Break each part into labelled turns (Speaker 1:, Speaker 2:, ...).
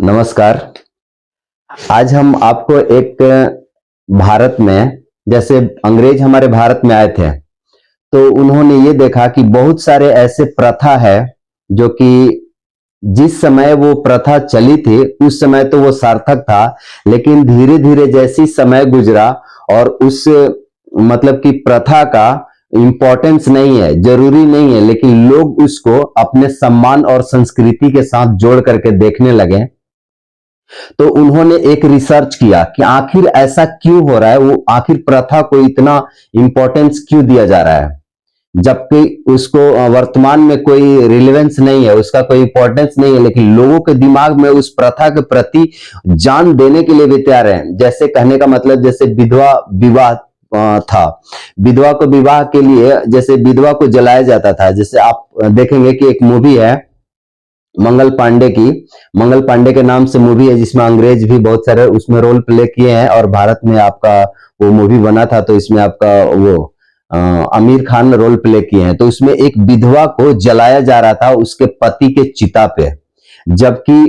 Speaker 1: नमस्कार। आज हम आपको एक भारत में, जैसे अंग्रेज हमारे भारत में आए थे तो उन्होंने ये देखा कि बहुत सारे ऐसे प्रथा है जो कि जिस समय वो प्रथा चली थी उस समय तो वो सार्थक था, लेकिन धीरे धीरे जैसी समय गुजरा और उस मतलब कि प्रथा का इंपॉर्टेंस नहीं है, जरूरी नहीं है, लेकिन लोग उसको अपने सम्मान और संस्कृति के साथ जोड़ करके देखने लगे। तो उन्होंने एक रिसर्च किया कि आखिर ऐसा क्यों हो रहा है, वो आखिर प्रथा को इतना इंपॉर्टेंस क्यों दिया जा रहा है, जबकि उसको वर्तमान में कोई रिलेवेंस नहीं है, उसका कोई इंपॉर्टेंस नहीं है, लेकिन लोगों के दिमाग में उस प्रथा के प्रति जान देने के लिए भी तैयार है। जैसे कहने का मतलब, जैसे विधवा विवाह था, विधवा को विवाह के लिए जैसे विधवा को जलाया जाता था। जैसे आप देखेंगे कि एक मूवी है मंगल पांडे की, मंगल पांडे के नाम से मूवी है जिसमें अंग्रेज भी बहुत सारे उसमें रोल प्ले किए हैं और भारत में आपका वो मूवी बना था तो इसमें आपका वो आमिर खान रोल प्ले किए हैं। तो उसमें एक विधवा को जलाया जा रहा था उसके पति के चिता पे, जबकि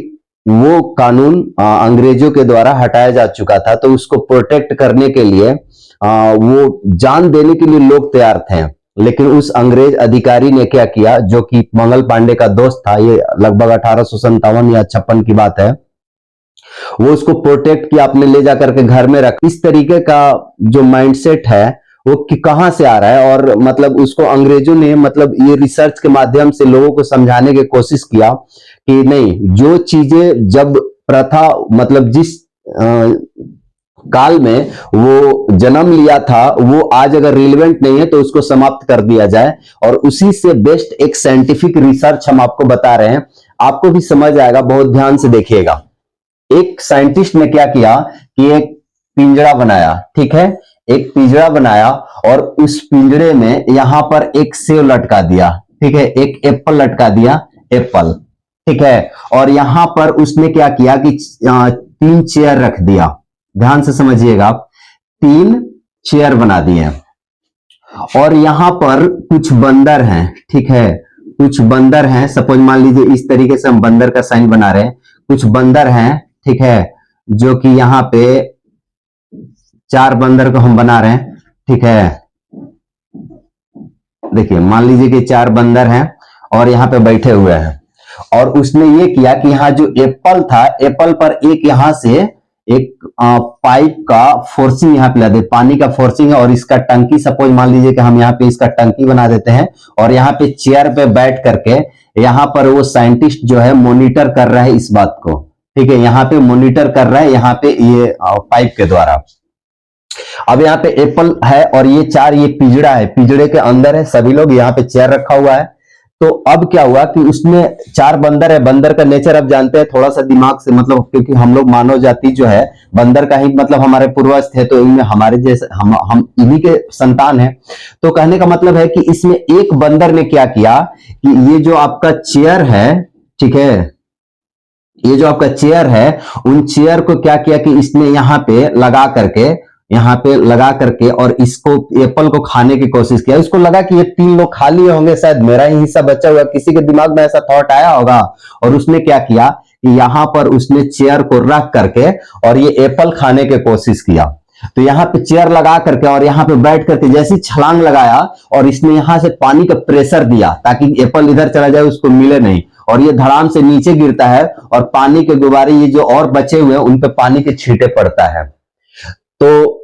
Speaker 1: वो कानून अंग्रेजों के द्वारा हटाया जा चुका था। तो उसको प्रोटेक्ट करने के लिए वो जान देने के लिए लोग तैयार थे, लेकिन उस अंग्रेज अधिकारी ने क्या किया, जो कि मंगल पांडे का दोस्त था, ये लगभग 1857 या 56 की बात है, वो उसको प्रोटेक्ट किया, आपने ले जाकर के घर में रख। इस तरीके का जो माइंडसेट है वो कि कहां से आ रहा है, और मतलब उसको अंग्रेजों ने मतलब ये रिसर्च के माध्यम से लोगों को समझाने की कोशिश किया कि नहीं, जो चीजें जब प्रथा मतलब जिस काल में वो जन्म लिया था वो आज अगर रिलेवेंट नहीं है तो उसको समाप्त कर दिया जाए। और उसी से बेस्ट एक साइंटिफिक रिसर्च हम आपको बता रहे हैं, आपको भी समझ आएगा, बहुत ध्यान से देखिएगा। एक साइंटिस्ट ने क्या किया कि एक पिंजरा बनाया, ठीक है, एक पिंजरा बनाया और उस पिंजरे में यहां पर एक सेव लटका दिया, ठीक है, एक एप्पल लटका दिया, एप्पल, ठीक है, और यहां पर उसने क्या किया कि 3 चेयर रख दिया। ध्यान से समझिएगा आप, 3 चेयर बना दिए और यहां पर कुछ बंदर हैं, ठीक है, कुछ बंदर हैं। सपोज मान लीजिए इस तरीके से हम बंदर का साइन बना रहे हैं, कुछ बंदर हैं, ठीक है, जो कि यहां पे 4 बंदर को हम बना रहे हैं, ठीक है। देखिए मान लीजिए कि 4 बंदर हैं और यहां पे बैठे हुए हैं, और उसने ये किया कि यहां जो एप्पल था, एप्पल पर एक यहां से एक पाइप का फोर्सिंग यहां पे लगा, पानी का फोर्सिंग है, और इसका टंकी, सपोज मान लीजिए कि हम यहां पे इसका टंकी बना देते हैं, और यहां पे चेयर पे बैठ करके यहां पर वो साइंटिस्ट जो है मॉनिटर कर रहा है इस बात को, ठीक है, यहां पे मॉनिटर कर रहा है यहां पे ये पाइप के द्वारा। अब यहाँ पे एप्पल है और ये 4, ये पिंजड़ा है, पिंजड़े के अंदर है सभी लोग, यहाँ पे चेयर रखा हुआ है। तो अब क्या हुआ कि उसमें 4 बंदर है, बंदर का नेचर अब जानते हैं, थोड़ा सा दिमाग से मतलब, क्योंकि हम लोग मानव जाति जो है बंदर का ही मतलब हमारे पूर्वज थे, तो इनमें हमारे जैसे हम इन्हीं के संतान हैं। तो कहने का मतलब है कि इसमें एक बंदर ने क्या किया कि ये जो आपका चेयर है, ठीक है, ये जो आपका चेयर है, उन चेयर को क्या किया कि इसने यहां पे लगा करके, यहाँ पे लगा करके और इसको एप्पल को खाने की कोशिश किया। इसको लगा कि ये 3 लोग खा लिए होंगे, शायद मेरा ही हिस्सा बचा हुआ, किसी के दिमाग में ऐसा थॉट आया होगा, और उसने क्या किया कि यहां पर उसने चेयर को रख करके और ये एप्पल खाने की कोशिश किया। तो यहाँ पे चेयर लगा करके और यहाँ पे बैठ करके जैसे छलांग लगाया और इसने यहां से पानी का प्रेशर दिया ताकि एप्पल इधर चला जाए, उसको मिले नहीं, और ये धड़ाम से नीचे गिरता है और पानी के गुब्बारे ये जो और बचे हुए हैं उन पे पानी के छींटे पड़ता है। तो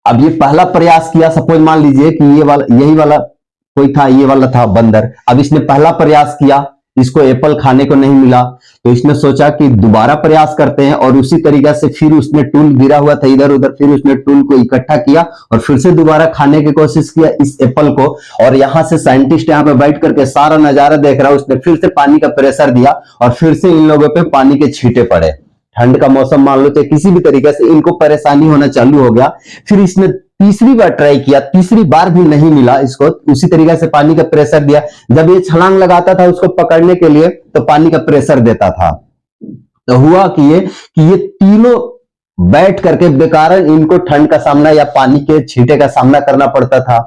Speaker 1: अब ये पहला प्रयास किया, सपोज मान लीजिए कि ये वाला, यही वाला कोई था, ये वाला था बंदर। अब इसने पहला प्रयास किया, इसको एप्पल खाने को नहीं मिला, तो इसने सोचा कि दोबारा प्रयास करते हैं, और उसी तरीके से फिर उसने टूल गिरा हुआ था इधर उधर, फिर उसने टूल को इकट्ठा किया और फिर से दोबारा खाने की कोशिश किया इस एप्पल को। और यहां से साइंटिस्ट यहां पे बैठ करके सारा नजारा देख रहा है, उसने फिर से पानी का प्रेशर दिया और फिर से इन लोगों पे पानी के छींटे पड़े। ठंड का मौसम मान लो, चाहे किसी भी तरीके से इनको परेशानी होना चालू हो गया। फिर इसने तीसरी बार ट्राई किया, तीसरी बार भी नहीं मिला इसको, उसी तरीके से पानी का प्रेशर दिया। जब ये छलांग लगाता था उसको पकड़ने के लिए तो पानी का प्रेशर देता था। तो हुआ कि ये तीनों बैठ करके बेकार इनको ठंड का सामना या पानी के छींटे का सामना करना पड़ता था।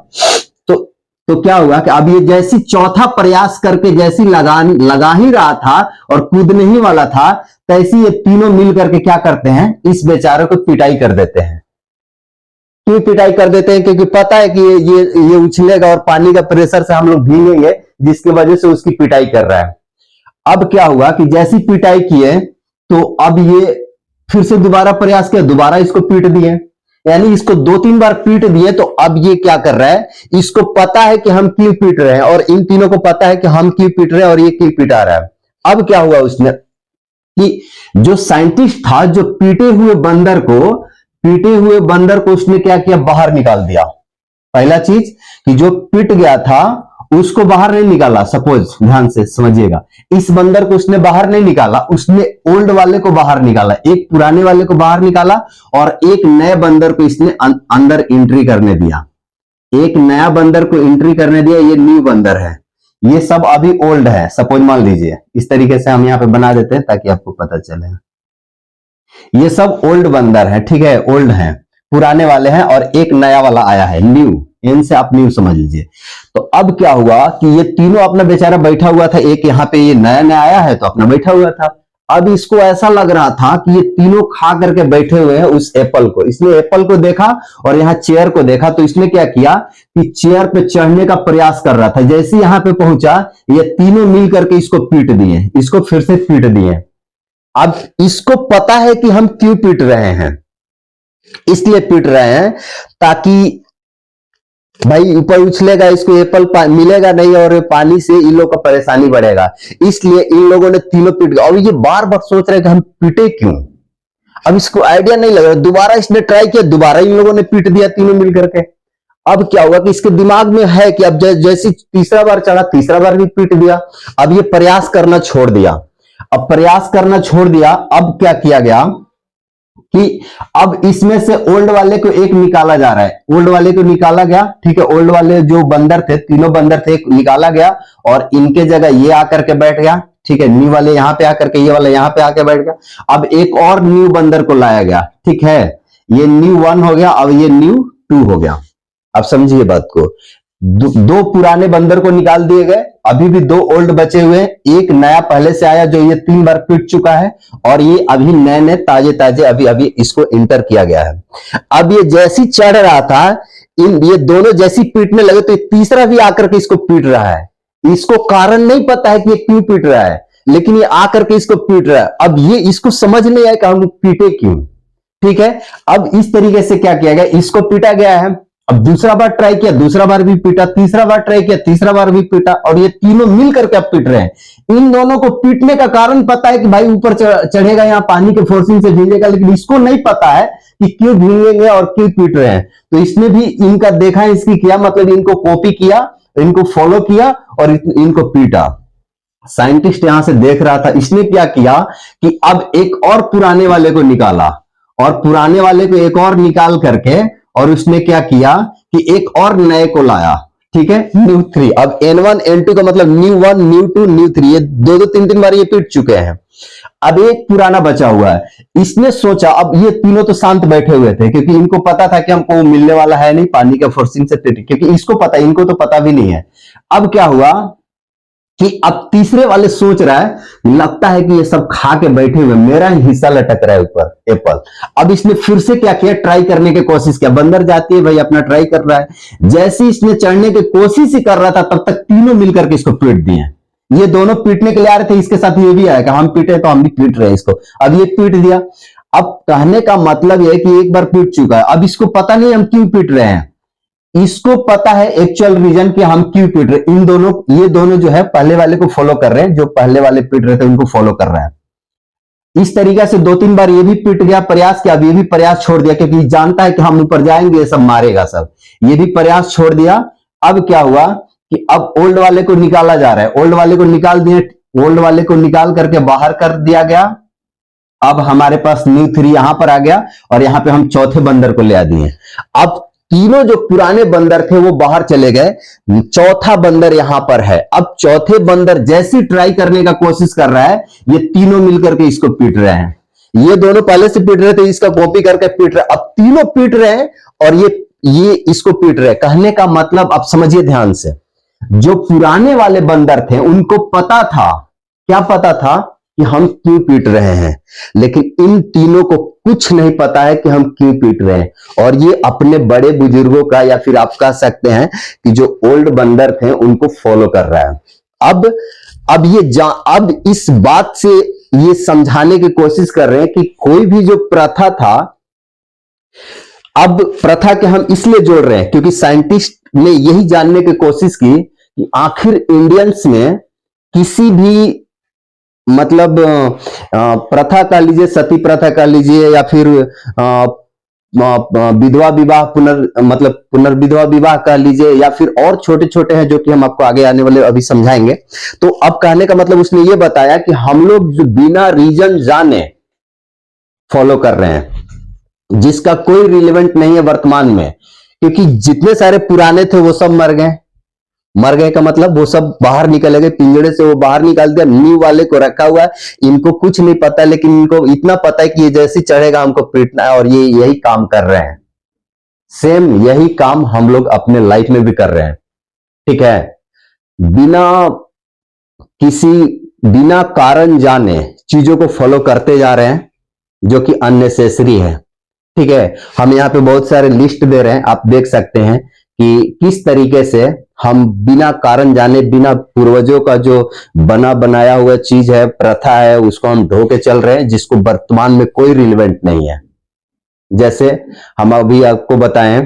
Speaker 1: तो तो क्या हुआ कि अब ये जैसी चौथा प्रयास करके जैसी लगा ही रहा था और कूदने ही वाला था, तैसी ये तीनों मिल करके क्या करते हैं, इस बेचारे को पिटाई कर देते हैं। क्यों पिटाई कर देते हैं? क्योंकि पता है कि ये उछलेगा और पानी का प्रेशर से हम लोग भीगेंगे, जिसकी वजह से उसकी पिटाई कर रहा है। अब क्या हुआ कि जैसी पिटाई किए तो अब ये फिर से दोबारा प्रयास किया, दोबारा इसको पीट दिए, यानी इसको 2-3 बार पीट दिए। तो अब ये क्या कर रहा है, इसको पता है कि हम क्यों पीट रहे हैं और इन तीनों को पता है कि हम क्यों पीट रहे हैं और ये क्यों पिटा रहा है। अब क्या हुआ उसने कि जो साइंटिस्ट था, जो पीटे हुए बंदर को उसने क्या किया, बाहर निकाल दिया। पहला चीज कि जो पिट गया था उसको बाहर नहीं निकाला। सपोज ध्यान से समझिएगा, इस बंदर को उसने बाहर नहीं निकाला, उसने ओल्ड वाले को बाहर निकाला, एक पुराने वाले को बाहर निकाला और एक नए बंदर को इसने अंदर एंट्री करने दिया। एक नया बंदर को एंट्री करने दिया, ये न्यू बंदर है, ये सब अभी ओल्ड है। सपोज मान लीजिए, इस तरीके से हम यहाँ पे बना देते हैं ताकि आपको पता चले। ये सब ओल्ड बंदर है, ठीक है, ओल्ड है, पुराने वाले हैं और एक नया वाला आया है, न्यू। इनसे आप न्यू समझ लीजिए। तो अब क्या हुआ कि ये तीनों अपना बेचारा बैठा हुआ था, एक यहाँ पे ये नया नया आया है तो अपना बैठा हुआ था। अब इसको ऐसा लग रहा था कि ये तीनों खा करके बैठे हुए हैं उस एप्पल को। इसने एप्पल को देखा और यहाँ चेयर को देखा, तो इसने क्या किया कि चेयर पे चढ़ने का प्रयास कर रहा था। जैसे यहाँ पे पहुंचा, ये तीनों मिल करके इसको पीट दिए, इसको फिर से पीट दिए। अब इसको पता है कि हम क्यों पीट रहे हैं, इसलिए पीट रहे हैं ताकि भाई ऊपर उछलेगा, इसको एप्पल मिलेगा नहीं और पानी से इन लोगों का परेशानी बढ़ेगा, इसलिए इन लोगों ने तीनों पीट दिया। और ये बार बार सोच रहे कि हम पीटे क्यों। अब इसको आइडिया नहीं लग रहा, दोबारा इसने ट्राई किया, दोबारा इन लोगों ने पीट दिया तीनों मिलकर के। अब क्या हुआ कि इसके दिमाग में है कि अब जैसी तीसरा बार चढ़ा, तीसरा बार भी पीट दिया। अब ये प्रयास करना छोड़ दिया। अब प्रयास करना छोड़ दिया, अब क्या किया गया कि अब इसमें से ओल्ड वाले को एक निकाला जा रहा है, ओल्ड वाले को निकाला गया, ठीक है। ओल्ड वाले जो बंदर थे, तीनों बंदर थे, एक निकाला गया और इनके जगह ये आकर के बैठ गया, ठीक है। न्यू वाले यहां पे आकर के, ये वाला यहां पे आकर बैठ गया। अब एक और न्यू बंदर को लाया गया, ठीक है। ये न्यू 1 हो गया, अब ये न्यू 2 हो गया। अब समझिए बात को, दो पुराने बंदर को निकाल दिए गए, अभी भी 2 ओल्ड बचे हुए हैं। एक नया पहले से आया जो ये 3 बार पीट चुका है और ये अभी नए नए ताजे ताजे अभी इसको इंटर किया गया है। अब ये जैसी चढ़ रहा था, ये दोनों जैसी पीटने लगे तो तीसरा भी आकर के इसको पीट रहा है। इसको कारण नहीं पता है कि ये क्यों पीट रहा है, लेकिन ये आकर के इसको पीट रहा है। अब ये इसको समझ नहीं आया कि हम पीटे क्यों, ठीक है। अब इस तरीके से क्या किया गया, इसको पीटा गया है। अब दूसरा बार ट्राई किया, दूसरा बार भी पीटा, तीसरा बार ट्राई किया, तीसरा बार भी पीटा और ये तीनों मिल करके अब पीट रहे हैं। इन दोनों को पीटने का कारण पता है कि भाई ऊपर चढ़ेगा, यहाँ पानी के फोर्सिंग से भीगेगा, लेकिन इसको नहीं पता है कि क्यों भीगेंगे और क्यों पीट रहे हैं। तो इसने भी इनका देखा, इसकी किया, मतलब इनको कॉपी किया, इनको फॉलो किया और इनको पीटा। साइंटिस्ट यहां से देख रहा था, इसने क्या किया कि अब एक और पुराने वाले को निकाला और पुराने वाले को एक और निकाल करके और उसने क्या किया कि एक और नए को लाया, ठीक है, न्यू 3। अब N1 N2 का मतलब न्यू 1 न्यू 2 न्यू 3, ये 2-3 बार ये पीट चुके हैं। अब एक पुराना बचा हुआ है। इसने सोचा, अब ये तीनों तो शांत बैठे हुए थे क्योंकि इनको पता था कि हमको मिलने वाला है नहीं पानी का फोर्सिंग से, क्योंकि इसको पता, इनको तो पता भी नहीं है। अब क्या हुआ कि अब तीसरे वाले सोच रहा है, लगता है कि ये सब खा के बैठे हुए, मेरा हिस्सा लटक रहा है ऊपर एप्पल। अब इसने फिर से क्या किया, ट्राई करने की कोशिश किया। बंदर जाती है भाई, अपना ट्राई कर रहा है। जैसे इसने चढ़ने की कोशिश ही कर रहा था, तब तक तीनों मिलकर के इसको पीट दिए। ये दोनों पीटने के लिए आ रहे थे, इसके साथ ये भी आया कि हम पीटे तो हम भी पीट रहे हैं इसको। अब ये पीट दिया। अब कहने का मतलब यह है कि एक बार पीट चुका है, अब इसको पता नहीं हम क्यों पीट रहे हैं। इसको पता है एक्चुअल रीजन कि हम क्यों पीट रहे। ये दोनों जो है पहले वाले को फॉलो कर रहे हैं, जो पहले वाले पीट रहे थे उनको फॉलो कर रहा है। इस तरीके से 2-3 बार ये भी पीट गया, प्रयास किया, अब ये भी प्रयास छोड़ दिया क्योंकि जानता है कि हम ऊपर जाएंगे, ये सब मारेगा सब। ये भी प्रयास छोड़ दिया। अब क्या हुआ कि अब ओल्ड वाले को निकाला जा रहा है, ओल्ड वाले को निकाल दिए, ओल्ड वाले को निकाल करके बाहर कर दिया गया। अब हमारे पास न्यू 3 यहां पर आ गया और यहां पे हम चौथे बंदर को ले आ दिए। अब तीनों जो पुराने बंदर थे वो बाहर चले गए, चौथा बंदर यहां पर है। अब चौथे बंदर जैसी ट्राई करने का कोशिश कर रहा है, ये तीनों मिलकर के इसको पीट रहे हैं। ये दोनों पहले से पीट रहे थे, इसका कॉपी करके पीट रहे। अब तीनों पीट रहे हैं और ये ये इसको पीट रहे। कहने का मतलब आप समझिए ध्यान से, जो पुराने वाले बंदर थे उनको पता था, क्या पता था कि हम क्यों पीट रहे हैं, लेकिन इन तीनों को कुछ नहीं पता है कि हम क्यों पीट रहे हैं। और ये अपने बड़े बुजुर्गों का, या फिर आप कह सकते हैं कि जो ओल्ड बंदर थे उनको फॉलो कर रहा है। अब इस बात से ये समझाने की कोशिश कर रहे हैं कि कोई भी जो प्रथा था, अब प्रथा के हम इसलिए जोड़ रहे हैं क्योंकि साइंटिस्ट ने यही जानने की कोशिश की कि आखिर इंडियंस में किसी भी मतलब प्रथा का लीजिए, सती प्रथा का लीजिए, या फिर विधवा विवाह पुनर्विधवा विवाह का लीजिए, या फिर और छोटे छोटे हैं जो कि हम आपको आगे आने वाले अभी समझाएंगे। तो अब कहने का मतलब उसने ये बताया कि हम लोग जो बिना रीजन जाने फॉलो कर रहे हैं, जिसका कोई रिलेवेंट नहीं है वर्तमान में, क्योंकि जितने सारे पुराने थे वो सब मर गए। मर गए का मतलब वो सब बाहर निकले गए, पिंजड़े से वो बाहर निकाल दिया, न्यू वाले को रखा हुआ है। इनको कुछ नहीं पता, लेकिन इनको इतना पता है कि ये जैसे चढ़ेगा हमको पीटना है, और ये यही काम कर रहे हैं। सेम यही काम हम लोग अपने लाइफ में भी कर रहे हैं, ठीक है। बिना कारण जाने चीजों को फॉलो करते जा रहे हैं, जो कि अननेसेसरी है, ठीक है। हम यहाँ पे बहुत सारे लिस्ट दे रहे हैं, आप देख सकते हैं कि किस तरीके से हम बिना कारण जाने, बिना पूर्वजों का जो बना बनाया हुआ चीज है, प्रथा है, उसको हम ढो के चल रहे हैं, जिसको वर्तमान में कोई रिलेवेंट नहीं है। जैसे हम अभी आपको बताएं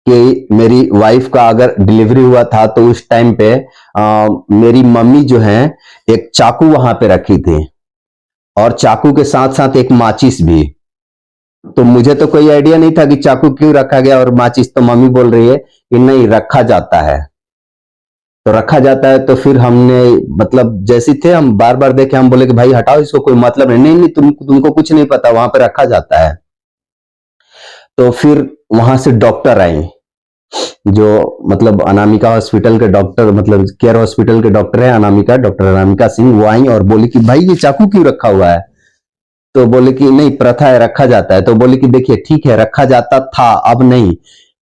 Speaker 1: कि मेरी वाइफ का अगर डिलीवरी हुआ था तो उस टाइम पे मेरी मम्मी जो है एक चाकू वहां पे रखी थी, और चाकू के साथ साथ एक माचिस भी। तो मुझे तो कोई आइडिया नहीं था कि चाकू क्यों रखा गया, और माचिस तो मम्मी बोल रही है कि नहीं रखा जाता है। तो रखा जाता है, तो फिर हमने मतलब जैसे थे हम बार बार देखे, हम बोले कि भाई हटाओ इसको, कोई मतलब नहीं। नहीं नहीं, तुमको कुछ नहीं पता, वहां पे रखा जाता है। तो फिर वहां से डॉक्टर आई, जो मतलब अनामिका हॉस्पिटल के डॉक्टर, मतलब केयर हॉस्पिटल के डॉक्टर है अनामिका, डॉक्टर अनामिका सिंह। वो आई और बोली कि भाई ये चाकू क्यों रखा हुआ है। तो बोले कि नहीं प्रथा है, रखा जाता है। तो बोले कि देखिए ठीक है, रखा जाता था, अब नहीं।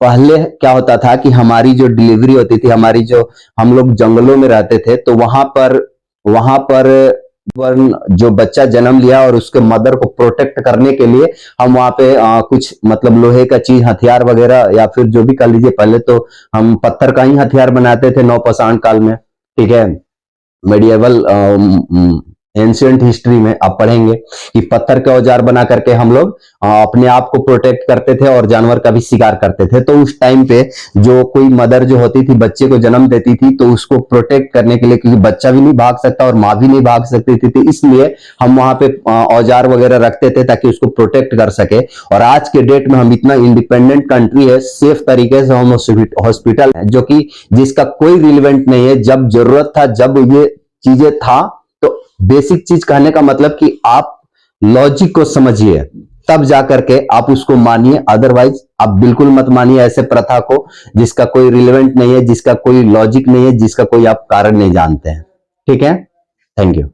Speaker 1: पहले क्या होता था कि हमारी जो डिलीवरी होती थी, हमारी जो, हम लोग जंगलों में रहते थे, तो वहां पर जो बच्चा जन्म लिया और उसके मदर को प्रोटेक्ट करने के लिए हम वहां पे कुछ मतलब लोहे का चीज, हथियार वगैरह, या फिर जो भी कर लीजिए, पहले तो हम पत्थर का ही हथियार बनाते थे नौपाषाण काल में, ठीक है। मेडिएवल एंशिएंट हिस्ट्री में आप पढ़ेंगे कि पत्थर के औजार बना करके हम लोग अपने आप को प्रोटेक्ट करते थे और जानवर का भी शिकार करते थे। तो उस टाइम पे जो कोई मदर जो होती थी, बच्चे को जन्म देती थी, तो उसको प्रोटेक्ट करने के लिए, क्योंकि बच्चा भी नहीं भाग सकता और माँ भी नहीं भाग सकती थी, तो इसलिए हम वहां पे औजार वगैरह रखते थे ताकि उसको प्रोटेक्ट कर सके। और आज के डेट में हम इतना इंडिपेंडेंट कंट्री है, सेफ तरीके से हम हॉस्पिटल है, जो कि जिसका कोई रिलेवेंट नहीं है। जब जरूरत था, जब ये चीजें था, बेसिक चीज कहने का मतलब कि आप लॉजिक को समझिए, तब जाकर के आप उसको मानिए, अदरवाइज आप बिल्कुल मत मानिए ऐसे प्रथा को जिसका कोई रिलेवेंट नहीं है, जिसका कोई लॉजिक नहीं है, जिसका कोई आप कारण नहीं जानते हैं, ठीक है। Thank you.